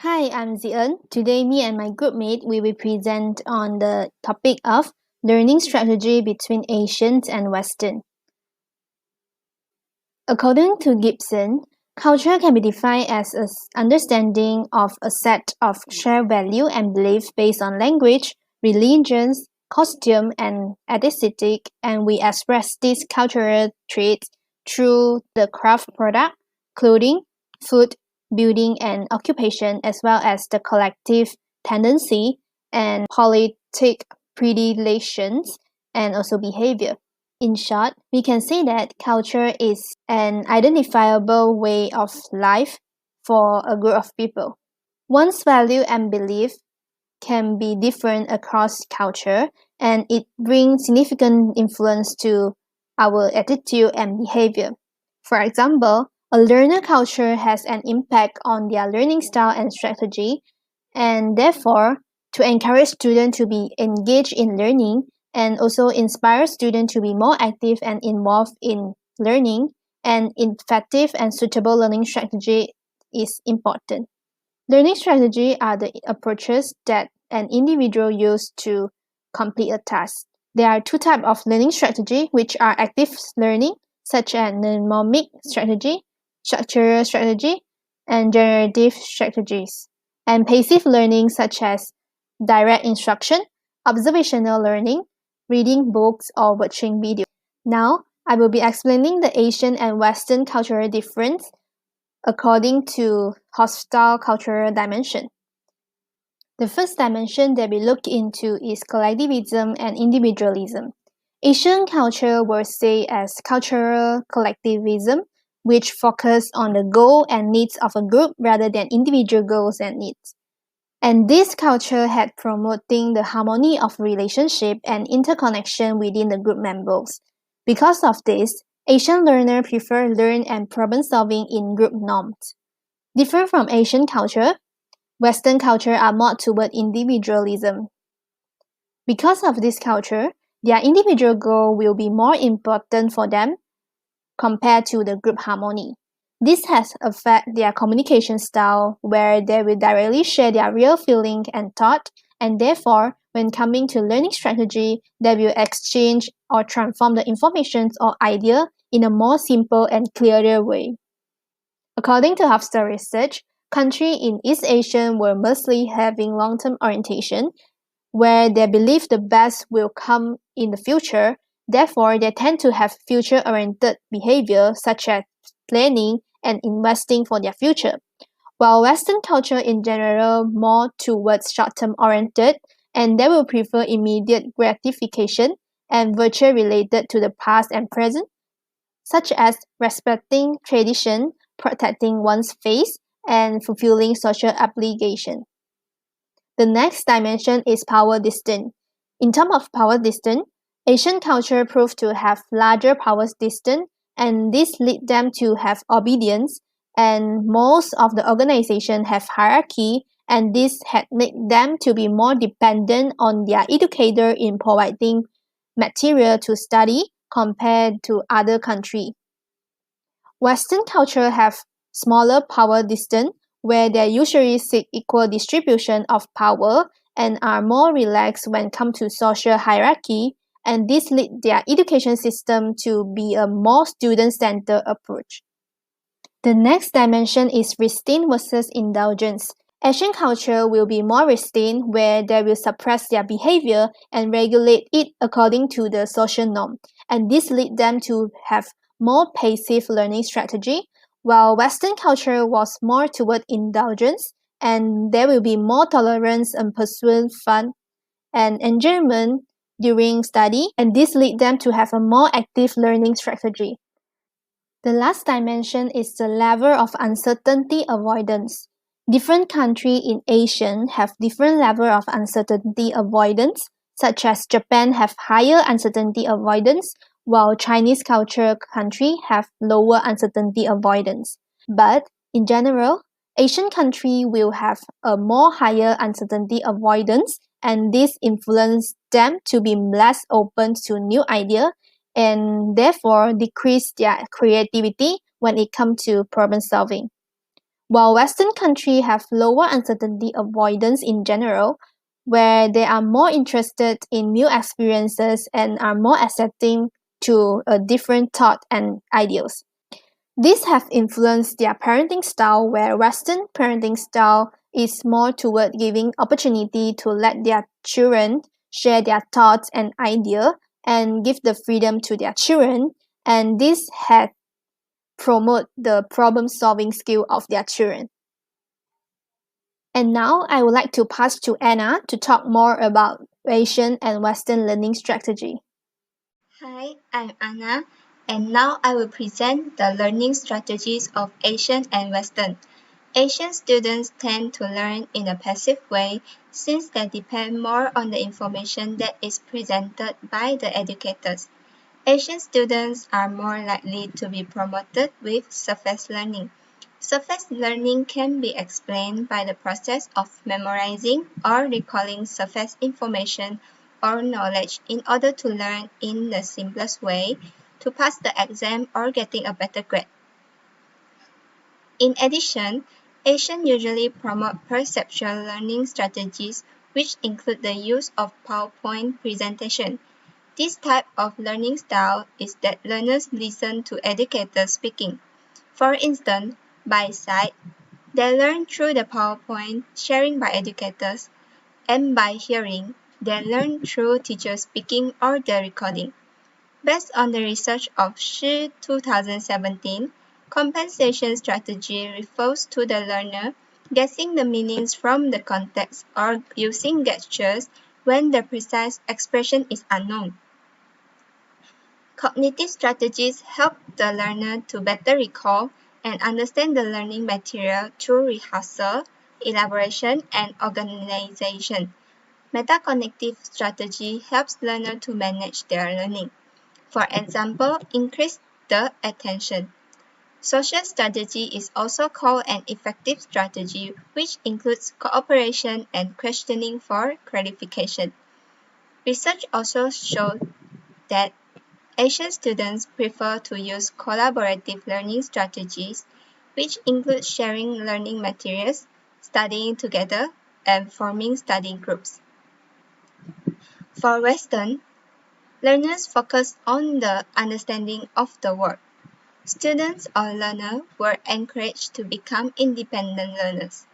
Hi, I'm Zian. Today, me and my groupmate we will present on the topic of learning strategy between Asians and Western. According to Gibson, culture can be defined as an understanding of a set of shared value and belief based on language, religions, costume, and aesthetic, and we express these cultural traits through the craft product, clothing, food, building, and occupation, as well as the collective tendency and politic predilections and also behavior. In short, we can say that culture is an identifiable way of life for a group of people. One's value and belief can be different across culture, and it brings significant influence to our attitude and behavior. For example, a learner culture has an impact on their learning style and strategy, and therefore, to encourage students to be engaged in learning and also inspire students to be more active and involved in learning, an effective and suitable learning strategy is important. Learning strategy are the approaches that an individual uses to complete a task. There are two types of learning strategy, which are active learning, such as mnemonic strategy, structural strategy, and generative strategies, and passive learning, such as direct instruction, observational learning, reading books, or watching videos. Now, I will be explaining the Asian and Western cultural difference according to hostile cultural dimension. The first dimension that we look into is collectivism and individualism. Asian culture will say as cultural collectivism, which focus on the goal and needs of a group rather than individual goals and needs. And this culture had promoting the harmony of relationship and interconnection within the group members. Because of this, Asian learners prefer learn and problem solving in group norms. Different from Asian culture, Western culture are more toward individualism. Because of this culture, their individual goal will be more important for them compared to the group harmony. This has affected their communication style, where they will directly share their real feeling and thought, and therefore, when coming to learning strategy, they will exchange or transform the information or idea in a more simple and clearer way. According to Hofstede research, countries in East Asia were mostly having long-term orientation, where they believe the best will come in the future. Therefore, they tend to have future-oriented behavior, such as planning and investing for their future. While Western culture in general more towards short-term oriented, and they will prefer immediate gratification and virtue related to the past and present, such as respecting tradition, protecting one's faith, and fulfilling social obligation. The next dimension is power distance. In terms of power distance, Asian culture proved to have larger power distance, and this lead them to have obedience, and most of the organization have hierarchy, and this had made them to be more dependent on their educator in providing material to study compared to other countries. Western culture have smaller power distance, where they usually seek equal distribution of power and are more relaxed when it comes to social hierarchy, and this lead their education system to be a more student-centered approach. The next dimension is restraint versus indulgence. Asian culture will be more restrained, where they will suppress their behavior and regulate it according to the social norm, and this lead them to have more passive learning strategy, while Western culture was more toward indulgence, and there will be more tolerance and pursuing fun and enjoyment during study, and this lead them to have a more active learning strategy. The last dimension is the level of uncertainty avoidance. Different countries in Asia have different level of uncertainty avoidance, such as Japan have higher uncertainty avoidance, while Chinese culture country have lower uncertainty avoidance. But in general, Asian country will have a more higher uncertainty avoidance, and this influence them to be less open to new idea and therefore decrease their creativity when it comes to problem solving. While Western countries have lower uncertainty avoidance in general, where they are more interested in new experiences and are more accepting to a different thought and ideals. These have influenced their parenting style, where Western parenting style is more toward giving opportunity to let their children share their thoughts and idea and give the freedom to their children, and this has promote the problem-solving skill of their children. And now I would like to pass to Anna to talk more about Asian and Western learning strategy. Hi, I'm Anna, and now I will present the learning strategies of Asian and Western. Asian students tend to learn in a passive way since they depend more on the information that is presented by the educators. Asian students are more likely to be promoted with surface learning. Surface learning can be explained by the process of memorizing or recalling surface information or knowledge in order to learn in the simplest way to pass the exam or getting a better grade. In addition, Asians usually promote perceptual learning strategies which include the use of PowerPoint presentation. This type of learning style is that learners listen to educators speaking. For instance, by sight, they learn through the PowerPoint sharing by educators, and by hearing, they learn through teachers speaking or the recording. Based on the research of Shi 2017, compensation strategy refers to the learner guessing the meanings from the context or using gestures when the precise expression is unknown. Cognitive strategies help the learner to better recall and understand the learning material through rehearsal, elaboration, and organization. Metacognitive strategy helps learners to manage their learning. For example, increase the attention. Social strategy is also called an effective strategy, which includes cooperation and questioning for clarification. Research also showed that Asian students prefer to use collaborative learning strategies, which include sharing learning materials, studying together, and forming study groups. For Western, learners focus on the understanding of the world. Students or learners were encouraged to become independent learners.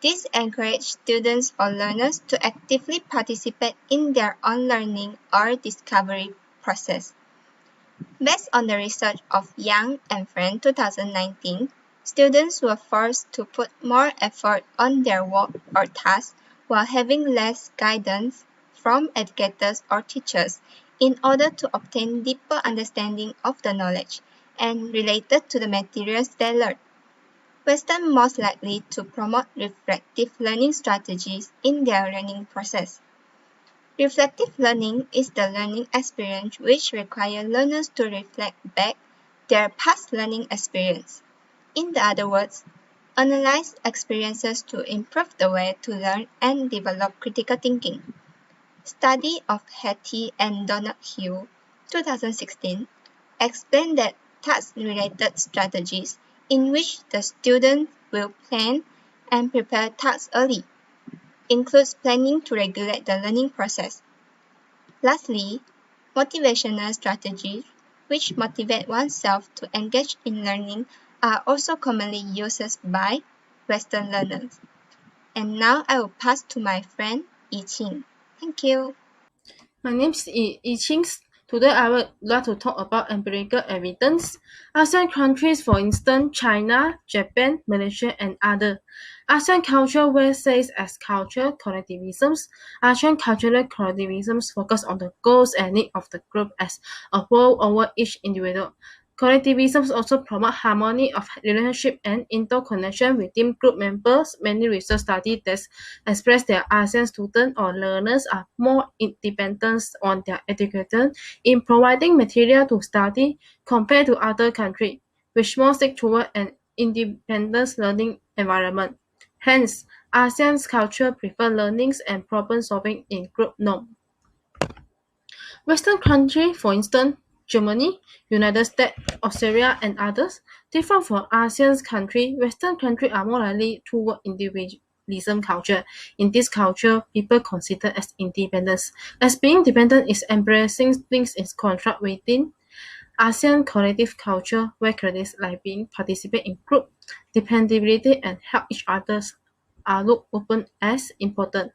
This encouraged students or learners to actively participate in their own learning or discovery process. Based on the research of Young and Friend 2019, students were forced to put more effort on their work or tasks while having less guidance from educators or teachers in order to obtain deeper understanding of the knowledge and related to the materials they learned. Western most likely to promote reflective learning strategies in their learning process. Reflective learning is the learning experience which requires learners to reflect back their past learning experience. In other words, analyze experiences to improve the way to learn and develop critical thinking. Study of Hattie and Donahue, 2016, explained that task-related strategies in which the student will plan and prepare tasks early includes planning to regulate the learning process. Lastly, motivational strategies, which motivate oneself to engage in learning, are also commonly used by Western learners. And now I will pass to my friend Yi Qing. Thank you. My name is Yi Qing. Today I would like to talk about empirical evidence. ASEAN countries, for instance, China, Japan, Malaysia, and others. ASEAN culture were says as cultural collectivisms. ASEAN cultural collectivisms focus on the goals and needs of the group as a whole over each individual. Collectivisms also promote harmony of relationship and interconnection within group members. Many research studies that express that ASEAN students or learners are more independent on their education in providing material to study compared to other countries, which more seek toward an independent learning environment. Hence, ASEAN's culture prefer learning and problem solving in group norm. Western countries, for instance, Germany, United States, Australia, and others. Different from ASEAN countries, Western countries are more likely toward individualism culture. In this culture, people consider as independence. As being dependent is embracing things in contract within ASEAN collective culture, where characteristics like being participate in group, dependability, and help each other are looked upon as important.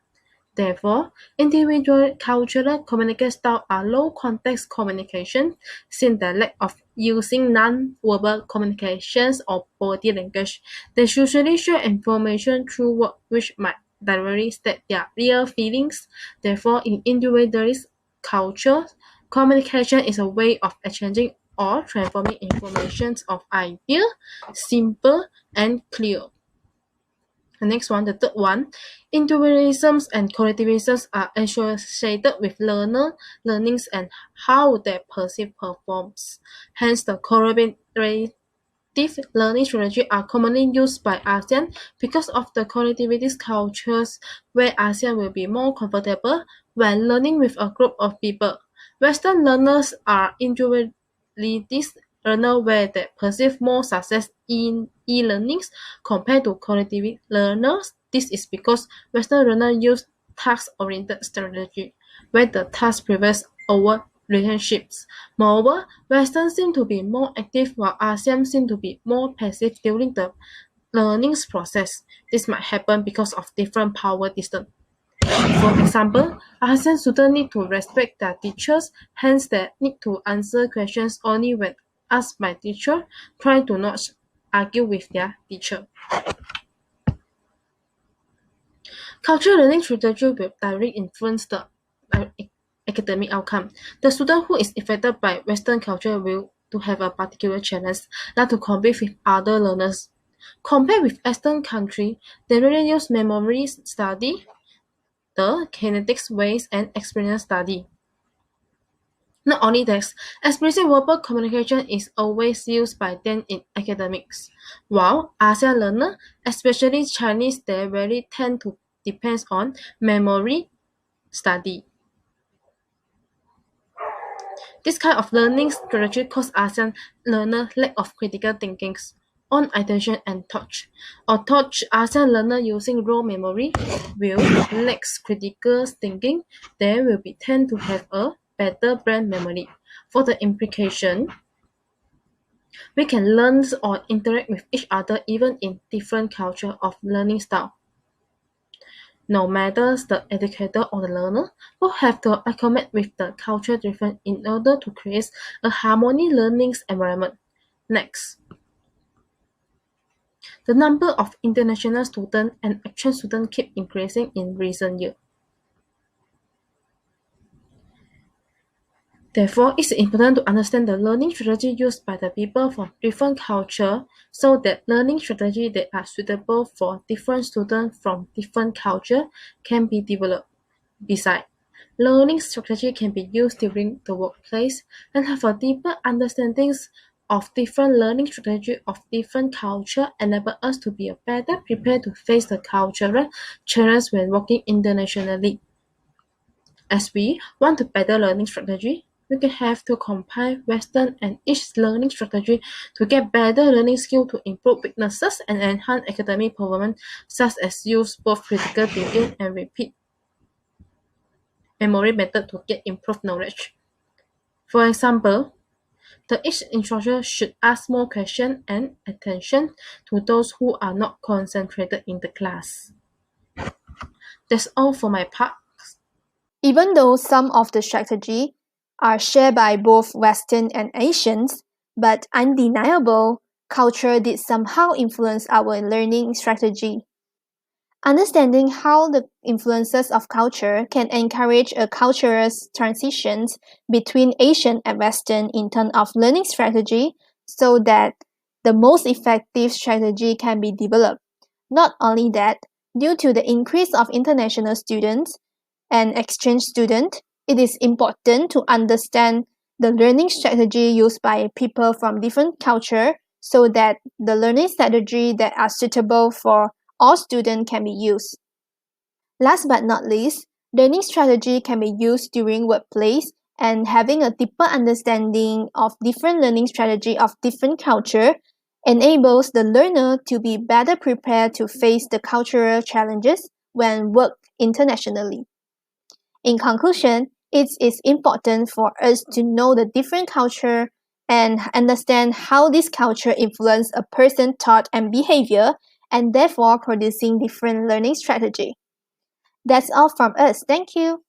Therefore, individual cultural communication styles are low-context communication, since the lack of using non-verbal communications or body language. They usually share information through words which might directly state their real feelings. Therefore, in individualist cultures, communication is a way of exchanging or transforming information of idea, simple and clear. The next one, the third one, individualism and collectivism are associated with learnings and how they perceive performs. Hence, the collaborative learning strategies are commonly used by ASEAN because of the collectivist cultures where ASEAN will be more comfortable when learning with a group of people. Western learners are individualist learners where they perceive more success in e-learnings compared to collectivist learners. This is because Western learners use task-oriented strategy, where the task prevails over relationships. Moreover, Western seem to be more active while ASEAN seem to be more passive during the learning process. This might happen because of different power distance. For example, ASEAN students need to respect their teachers, hence they need to answer questions only when asked by teacher, try to not argue with their teacher. Cultural learning strategy will directly influence the academic outcome. The student who is affected by Western culture will to have a particular challenge, not to compete with other learners. Compared with Eastern countries, they really use memory study, the kinetics ways, and experience study. Not only that, explicit verbal communication is always used by them in academics, while ASEAN learners, especially Chinese, they really tend to depend on memory study. This kind of learning strategy causes ASEAN learners lack of critical thinking on attention and touch. Although ASEAN learners using raw memory will lack critical thinking, they will be tend to have a better brain memory. For the implication, we can learn or interact with each other even in different culture of learning style. No matter the educator or the learner, both have to accommodate with the cultural difference in order to create a harmonious learning environment. Next, the number of international students and exchange students keep increasing in recent years. Therefore, it's important to understand the learning strategy used by the people from different cultures so that learning strategies that are suitable for different students from different cultures can be developed. Besides, learning strategy can be used during the workplace and have a deeper understanding of different learning strategies of different cultures enable us to be better prepared to face the cultural challenges when working internationally. As we want a better learning strategy, we can have to combine Western and East learning strategy to get better learning skills to improve weaknesses and enhance academic performance, such as use both critical thinking and repeat memory method to get improved knowledge. For example, the each instructor should ask more questions and attention to those who are not concentrated in the class. That's all for my part. Even though some of the strategy are shared by both Western and Asians, but undeniable, culture did somehow influence our learning strategy. Understanding how the influences of culture can encourage a cultural transitions between Asian and Western in terms of learning strategy so that the most effective strategy can be developed. Not only that, due to the increase of international students and exchange students, it is important to understand the learning strategy used by people from different culture so that the learning strategy that are suitable for all students can be used. Last but not least, learning strategy can be used during workplace and having a deeper understanding of different learning strategy of different culture enables the learner to be better prepared to face the cultural challenges when work internationally. In conclusion, it is important for us to know the different culture and understand how this culture influence a person's thought and behavior, and therefore producing different learning strategy. That's all from us. Thank you.